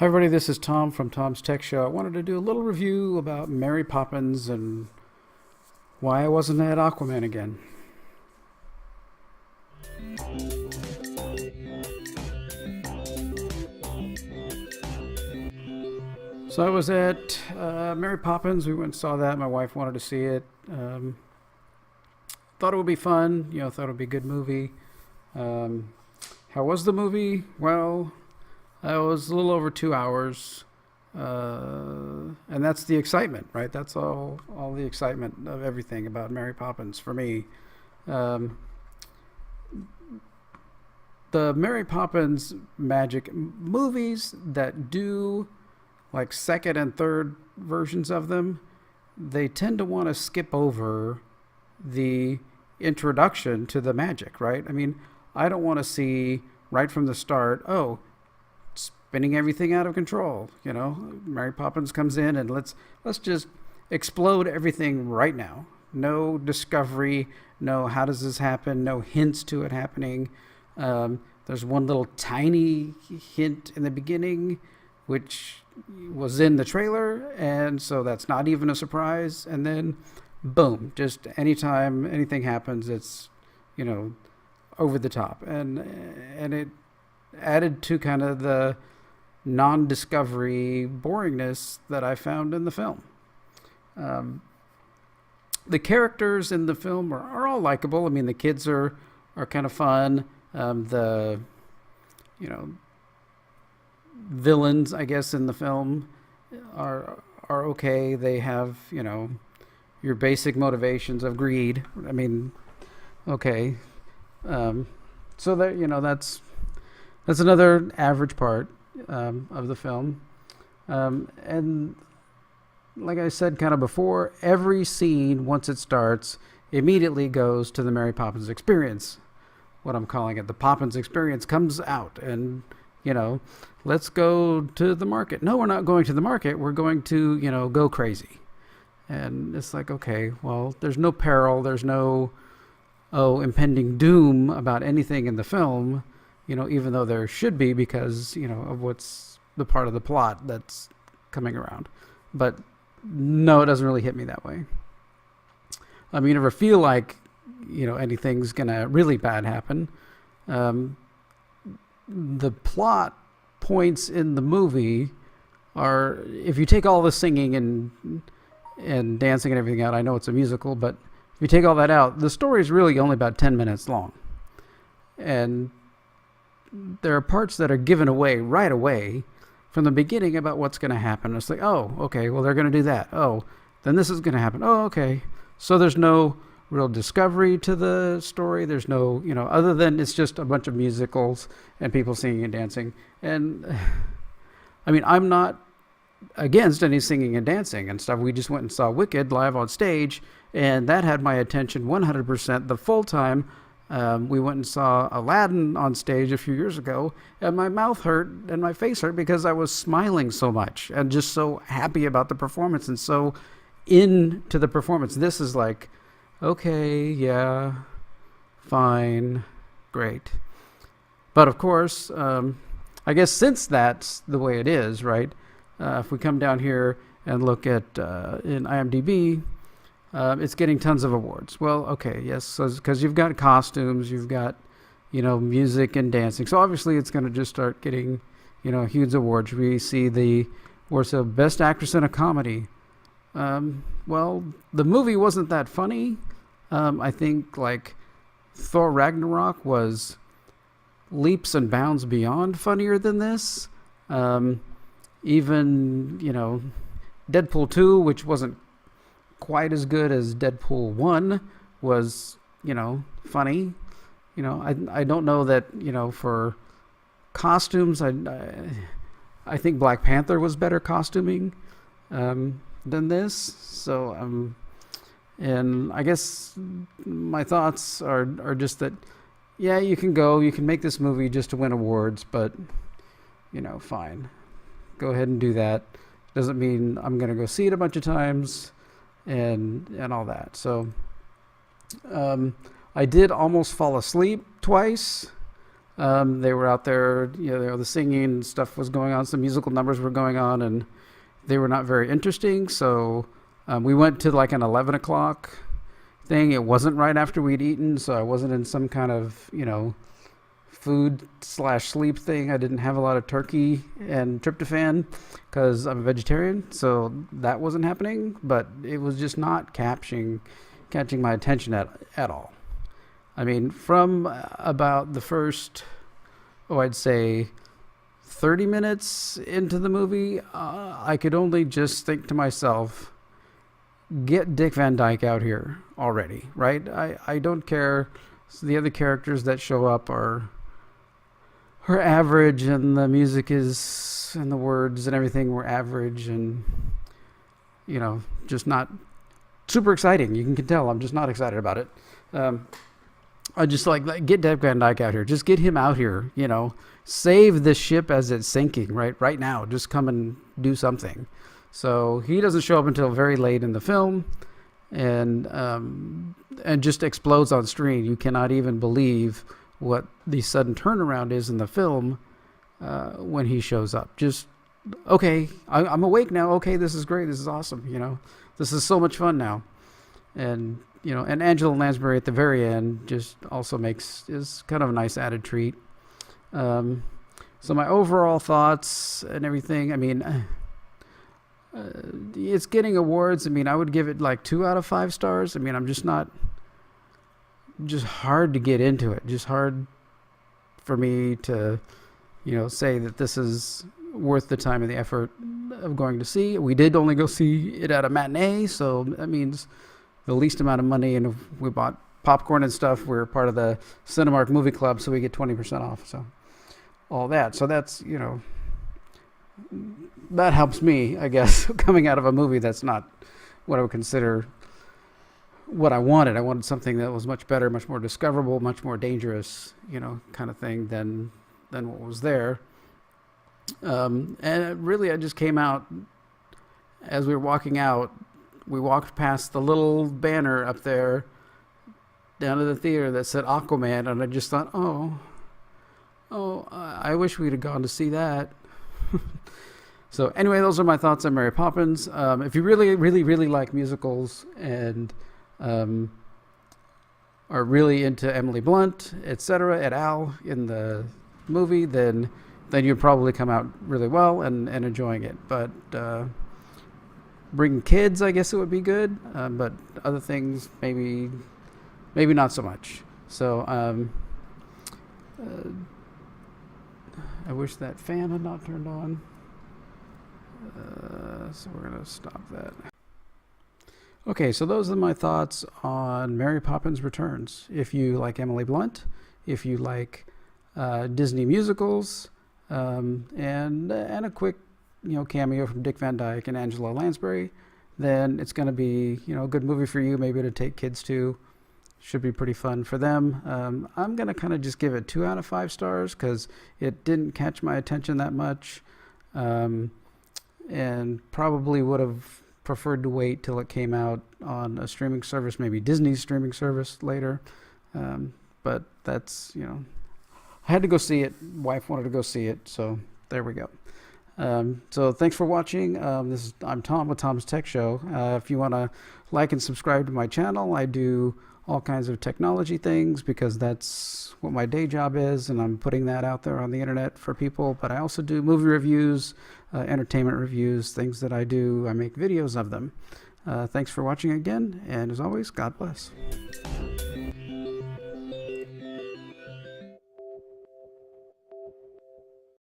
Hi, everybody. This is Tom from Tom's Tech Show. I wanted to do a little review about Mary Poppins and why I wasn't at Aquaman again. So I was at Mary Poppins. We went and saw that. My wife wanted to see it. Thought it would be fun. Thought it would be a good movie. Um, how was the movie? Well, it was a little over 2 hours. And that's the excitement, right? That's all the excitement of everything about Mary Poppins for me. Um, the Mary Poppins magic movies that do like second and third versions of them, they tend to want to skip over the introduction to the magic, right? I mean, I don't want to see right from the start, oh, spinning everything out of control. Mary Poppins comes in and let's just explode everything right now. No discovery, no how does this happen, no hints to it happening. There's one little tiny hint in the beginning, which was in the trailer, and so that's not even a surprise. And then, boom, just anytime anything happens, it's over the top, and it added to kind of the non-discovery boringness that I found in the film. The characters in the film are all likable. I mean, the kids are kind of fun. The villains, I guess, in the film are okay. They have your basic motivations of greed. I mean, okay. So that's another average part of the film. And like I said kind of before, every scene, once it starts, immediately goes to the Mary Poppins experience. What I'm calling it, the Poppins experience comes out, and let's go to the market. No, we're not going to the market. We're going to, go crazy. And it's like, okay, well, there's no peril. There's no, impending doom about anything in the film, even though there should be because, of what's the part of the plot that's coming around. But no, it doesn't really hit me that way. You never feel like, anything's going to really bad happen. The plot points in the movie are, if you take all the singing and dancing and everything out, I know it's a musical, but if you take all that out, the story is really only about 10 minutes long. And there are parts that are given away right away from the beginning about what's going to happen. It's like, oh, okay, well, they're going to do that. Oh, then this is going to happen. Oh, okay. So there's no real discovery to the story. There's no, other than it's just a bunch of musicals and people singing and dancing. And I mean, I'm not against any singing and dancing and stuff. We just went and saw Wicked live on stage, and that had my attention 100% the full time. We went and saw Aladdin on stage a few years ago, and my mouth hurt and my face hurt because I was smiling so much and just so happy about the performance and so into the performance. This is like, okay, yeah, fine, great. But of course, I guess since that's the way it is, right? If we come down here and look at in IMDb, it's getting tons of awards. Well, okay, yes, because you've got costumes, you've got, music and dancing. So obviously it's going to just start getting, huge awards. We see the awards of Best Actress in a Comedy. Well, the movie wasn't that funny. I think like Thor Ragnarok was leaps and bounds beyond funnier than this. Even, Deadpool 2, which wasn't quite as good as Deadpool 1, was, funny. I don't know that, for costumes, I think Black Panther was better costuming than this. So, and I guess my thoughts are just that, yeah, you can make this movie just to win awards, but, fine. Go ahead and do that. Doesn't mean I'm going to go see it a bunch of times and all that. So I did almost fall asleep twice. They were out there, the singing stuff was going on, some musical numbers were going on, and they were not very interesting. So we went to like an 11 o'clock thing. It wasn't right after we'd eaten, so I wasn't in some kind of, food/sleep thing. I didn't have a lot of turkey and tryptophan because I'm a vegetarian, so that wasn't happening. But it was just not catching my attention at all. I mean, from about the first, I'd say 30 minutes into the movie, I could only just think to myself, get Dick Van Dyke out here already, right? I don't care. So the other characters that show up are average, and the music is, and the words and everything were average, and just not super exciting. You can tell I'm just not excited about it. I just like get Dick Van Dyke out here. Just get him out here. Save the ship as it's sinking right now. Just come and do something. So he doesn't show up until very late in the film, and just explodes on screen. You cannot even believe what the sudden turnaround is in the film when he shows up. Just, okay, I'm awake now. Okay, this is great. This is awesome. This is so much fun now. And, and Angela Lansbury at the very end just also is kind of a nice added treat. So my overall thoughts and everything, I mean, it's getting awards. I mean, I would give it like 2 out of 5 stars. I mean, I'm just hard to get into it. Just hard for me to, say that this is worth the time and the effort of going to see. We did only go see it at a matinee, so that means the least amount of money. And if we bought popcorn and stuff, we're part of the Cinemark Movie Club, so we get 20% off. So all that. So that's, that helps me, I guess, coming out of a movie that's not what I would consider what I wanted. I wanted something that was much better, much more discoverable, much more dangerous, kind of thing than what was there. And really, I just came out, as we were walking out, we walked past the little banner up there down to the theater that said Aquaman, and I just thought, I wish we'd have gone to see that. So anyway, those are my thoughts on Mary Poppins. If you really, really, really like musicals and are really into Emily Blunt, etc., et al. In the movie, then you'd probably come out really well and enjoying it. But bring kids, I guess it would be good. But other things, maybe not so much. So I wish that fan had not turned on. So we're going to stop that. Okay, so those are my thoughts on Mary Poppins Returns. If you like Emily Blunt, if you like Disney musicals, and a quick cameo from Dick Van Dyke and Angela Lansbury, then it's going to be a good movie for you, maybe to take kids to. Should be pretty fun for them. I'm going to kind of just give it 2 out of 5 stars because it didn't catch my attention that much, and probably would have preferred to wait till it came out on a streaming service, maybe Disney's streaming service later. But that's, I had to go see it. Wife wanted to go see it, so there we go. So thanks for watching. I'm Tom with Tom's Tech Show. If you want to like and subscribe to my channel, I do all kinds of technology things because that's what my day job is, and I'm putting that out there on the internet for people. But I also do movie reviews, entertainment reviews, things that I do. I make videos of them. Thanks for watching again, and as always, God bless.